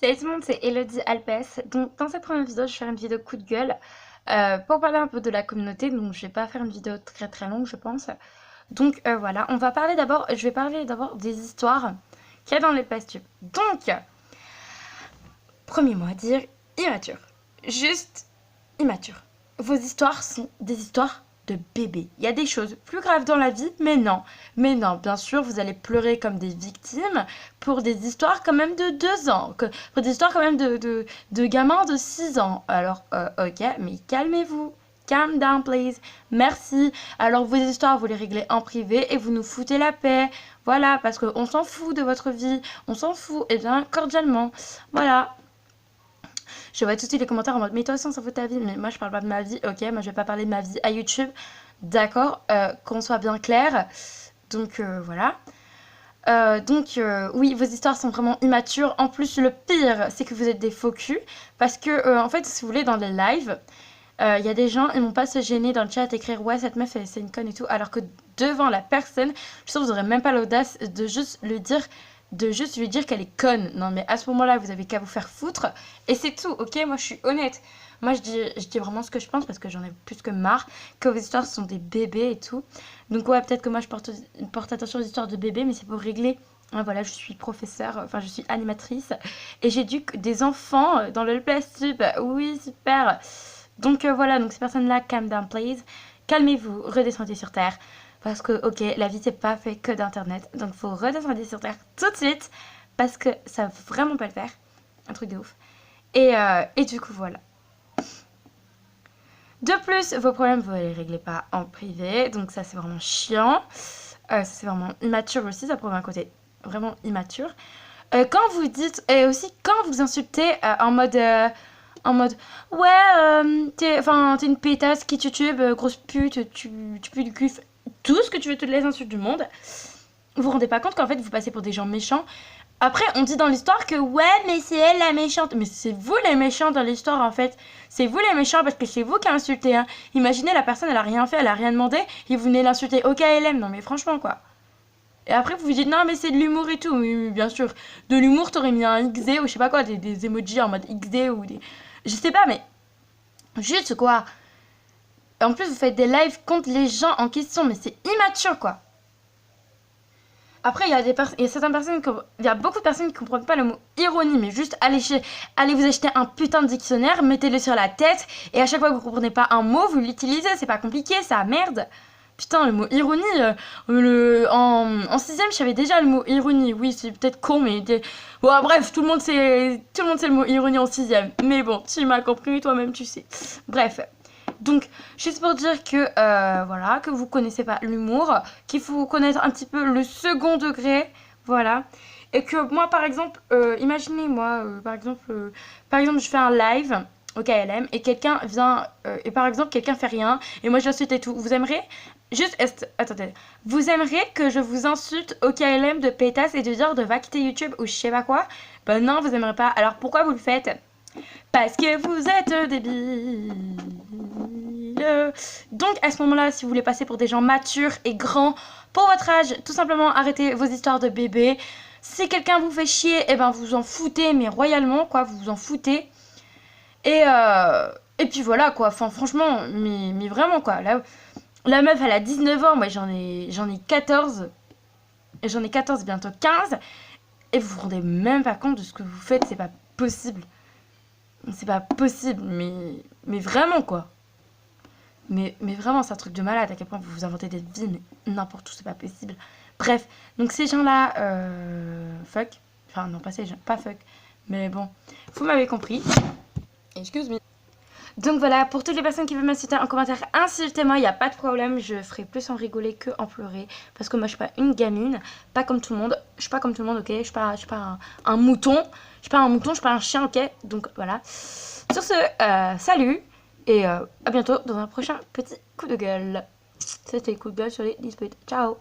Salut tout le monde, c'est Elodie Alpes. Donc dans cette première vidéo, je vais faire une vidéo coup de gueule pour parler un peu de la communauté. Donc je vais pas faire une vidéo très très longue, je pense. Donc voilà, on va parler d'abord, je vais parler d'abord des histoires qu'il y a dans les pastures. Donc, premier mot à dire, immature. Juste immature. Vos histoires sont des histoires de bébés. Il y a des choses plus graves dans la vie, mais non. Mais non, bien sûr, vous allez pleurer comme des victimes pour des histoires quand même de 2 ans. Pour des histoires quand même de gamins de 6 ans. Alors, ok, mais calmez-vous. Calm down, please. Merci. Alors, vos histoires, vous les réglez en privé et vous nous foutez la paix. Voilà, parce qu'on s'en fout de votre vie. On s'en fout, et bien, cordialement. Voilà. Je vois tout de suite les commentaires en mode mais toi aussi on s'en fout de ta vie, mais moi je parle pas de ma vie, ok, moi je vais pas parler de ma vie à YouTube, d'accord, qu'on soit bien clair, donc voilà. Oui, vos histoires sont vraiment immatures. En plus, le pire, c'est que vous êtes des faux culs, parce que en fait, si vous voulez, dans les lives, il y a des gens, ils vont pas se gêner dans le chat à écrire ouais cette meuf c'est une conne et tout, alors que devant la personne, je suis sûre que vous aurez même pas l'audace de juste lui dire qu'elle est conne. Non mais à ce moment-là, vous avez qu'à vous faire foutre et c'est tout, ok. Moi je suis honnête. Moi je dis vraiment ce que je pense parce que j'en ai plus que marre que vos histoires sont des bébés et tout. Donc ouais, peut-être que moi je porte attention aux histoires de bébés, mais c'est pour régler. Voilà, je suis professeure, enfin je suis animatrice et j'éduque des enfants dans le Plastube. Oui, super. Donc voilà, donc ces personnes-là, calm down please. Calmez-vous, redescendez sur Terre. Parce que, ok, la vie c'est pas fait que d'internet. Donc faut redescendre sur Terre tout de suite. Parce que ça va vraiment pas le faire. Un truc de ouf. Et du coup, voilà. De plus, vos problèmes, vous les réglez pas en privé. Donc ça c'est vraiment chiant. Ça c'est vraiment immature aussi. Ça prouve un côté vraiment immature. Quand vous dites, et aussi quand vous insultez en mode ouais, t'es une pétasse qui YouTube, grosse pute, tu pues du cul, tout ce que tu veux, toutes les insultes du monde. Vous vous rendez pas compte qu'en fait vous passez pour des gens méchants. Après, on dit dans l'histoire que ouais, mais c'est elle la méchante. Mais c'est vous les méchants dans l'histoire en fait. C'est vous les méchants parce que c'est vous qui a insulté. Hein. Imaginez la personne, elle a rien fait, elle a rien demandé, et vous venez l'insulter au KLM. Non mais franchement quoi. Et après, vous vous dites, non, mais c'est de l'humour et tout. Oui, bien sûr. De l'humour, t'aurais mis un XD ou je sais pas quoi, des emojis en mode XD ou des. Je sais pas, mais. Juste quoi. En plus, vous faites des lives contre les gens en question, mais c'est immature quoi. Après, il y a certaines personnes, il y a beaucoup de personnes qui comprennent pas le mot ironie, mais juste allez vous acheter un putain de dictionnaire, mettez-le sur la tête, et à chaque fois que vous comprenez pas un mot, vous l'utilisez, c'est pas compliqué, ça, merde. Putain, le mot ironie, en 6ème, je savais déjà le mot ironie. Oui, c'est peut-être con, mais... Bon, bref, tout le monde sait le mot ironie en 6ème. Mais bon, tu m'as compris, toi-même, tu sais. Bref. Donc, juste pour dire que, voilà, que vous connaissez pas l'humour, qu'il faut connaître un petit peu le second degré, voilà. Et que moi, par exemple, imaginez, moi, par exemple, je fais un live au KLM et quelqu'un vient, et par exemple, quelqu'un fait rien, et moi je l'insulte et tout. Vous aimeriez juste, attendez, vous aimeriez que je vous insulte au KLM de pétasse et de dire de va quitter YouTube ou je sais pas quoi? Ben non, vous aimeriez pas. Alors pourquoi vous le faites? Parce que vous êtes débile. Donc à ce moment-là, si vous voulez passer pour des gens matures et grands pour votre âge, tout simplement arrêtez vos histoires de bébés. Si quelqu'un vous fait chier, et ben vous en foutez, mais royalement, quoi, vous vous en foutez. Et puis voilà, quoi, enfin franchement, mais vraiment, quoi. Là, la meuf, elle a 19 ans, moi j'en ai 14. Et j'en ai 14, bientôt 15. Et vous vous rendez même pas compte de ce que vous faites, c'est pas possible. C'est pas possible, mais vraiment, quoi. Mais vraiment, c'est un truc de malade à quel point vous vous inventez des vies, mais n'importe où, c'est pas possible. Bref, donc ces gens-là, fuck. Enfin, non, pas ces gens, pas fuck. Mais bon, vous m'avez compris. Excuse me. Donc voilà, pour toutes les personnes qui veulent m'insulter en commentaire, insultez-moi, il n'y a pas de problème, je ferai plus en rigoler que en pleurer. Parce que moi, je suis pas une gamine, pas comme tout le monde. Je suis pas comme tout le monde, ok. Je suis pas un mouton. Je suis pas un mouton, je suis pas un chien, ok. Donc voilà. Sur ce, salut, et à bientôt dans un prochain petit coup de gueule. C'était coup de gueule sur les disputes. Ciao.